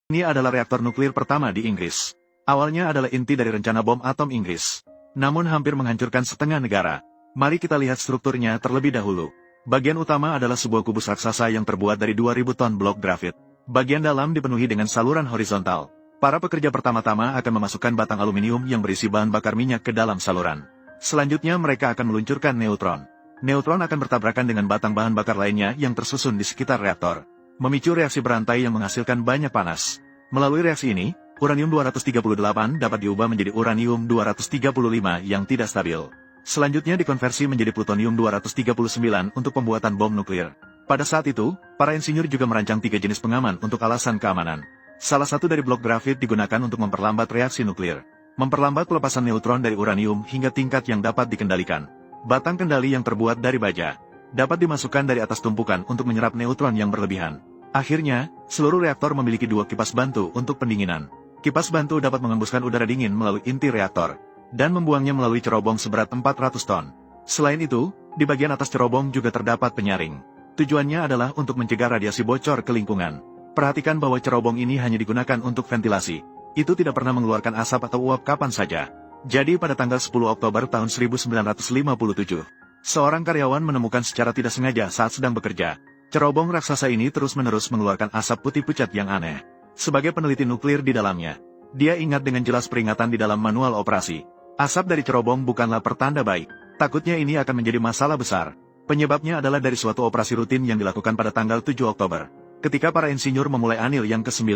Ini adalah reaktor nuklir pertama di Inggris. Awalnya adalah inti dari rencana bom atom Inggris. Namun hampir menghancurkan setengah negara. Mari kita lihat strukturnya terlebih dahulu. Bagian utama adalah sebuah kubus raksasa yang terbuat dari 2000 ton blok grafit. Bagian dalam dipenuhi dengan saluran horizontal. Para pekerja pertama-tama akan memasukkan batang aluminium yang berisi bahan bakar minyak ke dalam saluran. Selanjutnya mereka akan meluncurkan neutron. Neutron akan bertabrakan dengan batang bahan bakar lainnya yang tersusun di sekitar reaktor, memicu reaksi berantai yang menghasilkan banyak panas. Melalui reaksi ini, uranium-238 dapat diubah menjadi uranium-235 yang tidak stabil. Selanjutnya dikonversi menjadi plutonium-239 untuk pembuatan bom nuklir. Pada saat itu, para insinyur juga merancang 3 jenis pengaman untuk alasan keamanan. Salah satu dari blok grafit digunakan untuk memperlambat reaksi nuklir, memperlambat pelepasan neutron dari uranium hingga tingkat yang dapat dikendalikan. Batang kendali yang terbuat dari baja dapat dimasukkan dari atas tumpukan untuk menyerap neutron yang berlebihan. Akhirnya, seluruh reaktor memiliki 2 kipas bantu untuk pendinginan. Kipas bantu dapat mengembuskan udara dingin melalui inti reaktor dan membuangnya melalui cerobong seberat 400 ton. Selain itu, di bagian atas cerobong juga terdapat penyaring. Tujuannya adalah untuk mencegah radiasi bocor ke lingkungan. Perhatikan bahwa cerobong ini hanya digunakan untuk ventilasi. Itu tidak pernah mengeluarkan asap atau uap kapan saja. Jadi pada tanggal 10 Oktober tahun 1957, seorang karyawan menemukan secara tidak sengaja saat sedang bekerja, cerobong raksasa ini terus-menerus mengeluarkan asap putih pucat yang aneh. Sebagai peneliti nuklir di dalamnya, dia ingat dengan jelas peringatan di dalam manual operasi. Asap dari cerobong bukanlah pertanda baik. Takutnya ini akan menjadi masalah besar. Penyebabnya adalah dari suatu operasi rutin yang dilakukan pada tanggal 7 Oktober, ketika para insinyur memulai anil yang ke-9.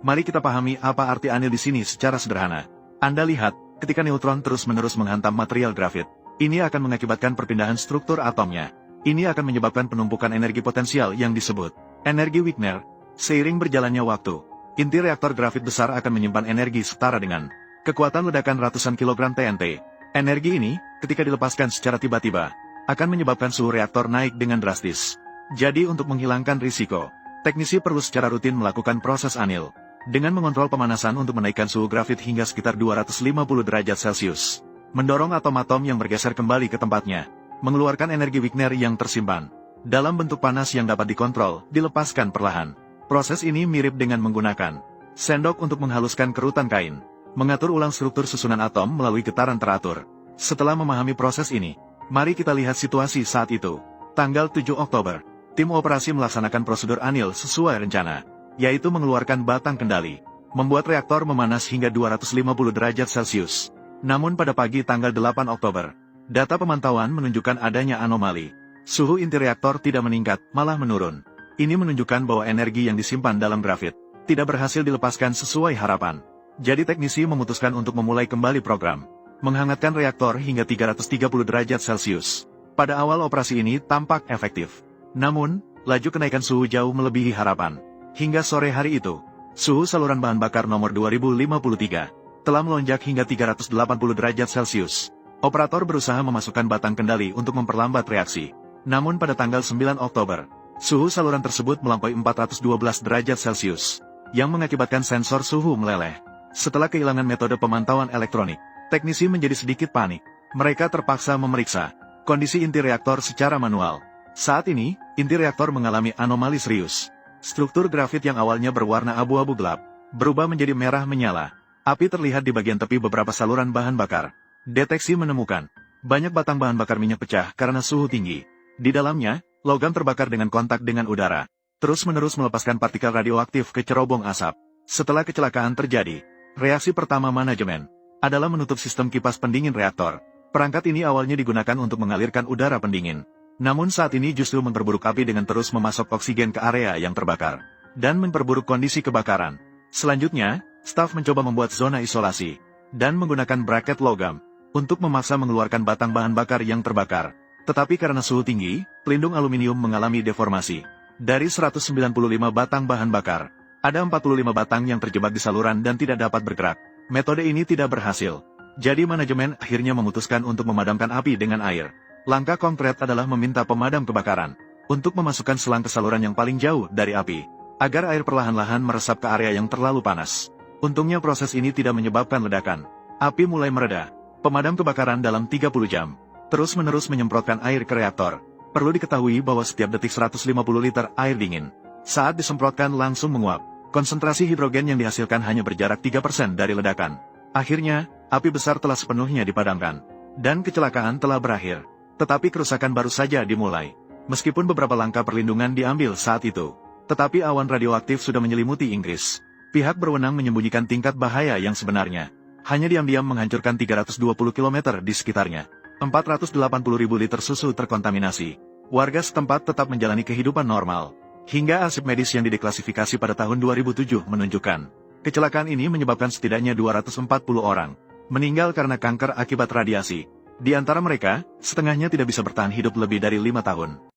Mari kita pahami apa arti anil di sini secara sederhana. Anda lihat, ketika neutron terus-menerus menghantam material grafit, ini akan mengakibatkan perpindahan struktur atomnya. Ini akan menyebabkan penumpukan energi potensial yang disebut energi Wigner. Seiring berjalannya waktu, inti reaktor grafit besar akan menyimpan energi setara dengan kekuatan ledakan ratusan kilogram TNT. Energi ini, ketika dilepaskan secara tiba-tiba, akan menyebabkan suhu reaktor naik dengan drastis. Jadi untuk menghilangkan risiko, teknisi perlu secara rutin melakukan proses anil, dengan mengontrol pemanasan untuk menaikkan suhu grafit hingga sekitar 250 derajat Celcius. Mendorong atom-atom yang bergeser kembali ke tempatnya, mengeluarkan energi Wigner yang tersimpan dalam bentuk panas yang dapat dikontrol, dilepaskan perlahan. Proses ini mirip dengan menggunakan sendok untuk menghaluskan kerutan kain, mengatur ulang struktur susunan atom melalui getaran teratur. Setelah memahami proses ini, mari kita lihat situasi saat itu. Tanggal 7 Oktober, tim operasi melaksanakan prosedur anil sesuai rencana, yaitu mengeluarkan batang kendali, membuat reaktor memanas hingga 250 derajat Celcius. Namun pada pagi tanggal 8 Oktober, data pemantauan menunjukkan adanya anomali. Suhu inti reaktor tidak meningkat, malah menurun. Ini menunjukkan bahwa energi yang disimpan dalam grafit tidak berhasil dilepaskan sesuai harapan. Jadi teknisi memutuskan untuk memulai kembali program, menghangatkan reaktor hingga 330 derajat Celcius. Pada awal operasi ini tampak efektif. Namun, laju kenaikan suhu jauh melebihi harapan. Hingga sore hari itu, suhu saluran bahan bakar nomor 2053 telah melonjak hingga 380 derajat Celcius. Operator berusaha memasukkan batang kendali untuk memperlambat reaksi. Namun pada tanggal 9 Oktober, suhu saluran tersebut melampaui 412 derajat Celcius, yang mengakibatkan sensor suhu meleleh. Setelah kehilangan metode pemantauan elektronik, teknisi menjadi sedikit panik. Mereka terpaksa memeriksa kondisi inti reaktor secara manual. Saat ini, inti reaktor mengalami anomali serius. Struktur grafit yang awalnya berwarna abu-abu gelap, berubah menjadi merah menyala. Api terlihat di bagian tepi beberapa saluran bahan bakar. Deteksi menemukan banyak batang bahan bakar minyak pecah karena suhu tinggi. Di dalamnya, logam terbakar dengan kontak dengan udara, terus-menerus melepaskan partikel radioaktif ke cerobong asap. Setelah kecelakaan terjadi, reaksi pertama manajemen adalah menutup sistem kipas pendingin reaktor. Perangkat ini awalnya digunakan untuk mengalirkan udara pendingin. Namun saat ini justru memperburuk api dengan terus memasok oksigen ke area yang terbakar, dan memperburuk kondisi kebakaran. Selanjutnya, staf mencoba membuat zona isolasi, dan menggunakan braket logam, untuk memaksa mengeluarkan batang bahan bakar yang terbakar. Tetapi karena suhu tinggi, pelindung aluminium mengalami deformasi. Dari 195 batang bahan bakar, ada 45 batang yang terjebak di saluran dan tidak dapat bergerak. Metode ini tidak berhasil. Jadi manajemen akhirnya memutuskan untuk memadamkan api dengan air. Langkah konkret adalah meminta pemadam kebakaran untuk memasukkan selang ke saluran yang paling jauh dari api, agar air perlahan-lahan meresap ke area yang terlalu panas. Untungnya proses ini tidak menyebabkan ledakan. Api mulai mereda. Pemadam kebakaran dalam 30 jam terus-menerus menyemprotkan air ke reaktor. Perlu diketahui bahwa setiap detik 150 liter air dingin saat disemprotkan langsung menguap. Konsentrasi hidrogen yang dihasilkan hanya berjarak 3% dari ledakan. Akhirnya, api besar telah sepenuhnya dipadamkan. Dan kecelakaan telah berakhir. Tetapi kerusakan baru saja dimulai. Meskipun beberapa langkah perlindungan diambil saat itu. Tetapi awan radioaktif sudah menyelimuti Inggris. Pihak berwenang menyembunyikan tingkat bahaya yang sebenarnya. Hanya diam-diam menghancurkan 320 km di sekitarnya. 480.000 liter susu terkontaminasi. Warga setempat tetap menjalani kehidupan normal. Hingga arsip medis yang dideklasifikasi pada tahun 2007 menunjukkan, kecelakaan ini menyebabkan setidaknya 240 orang meninggal karena kanker akibat radiasi. Di antara mereka, setengahnya tidak bisa bertahan hidup lebih dari 5 tahun.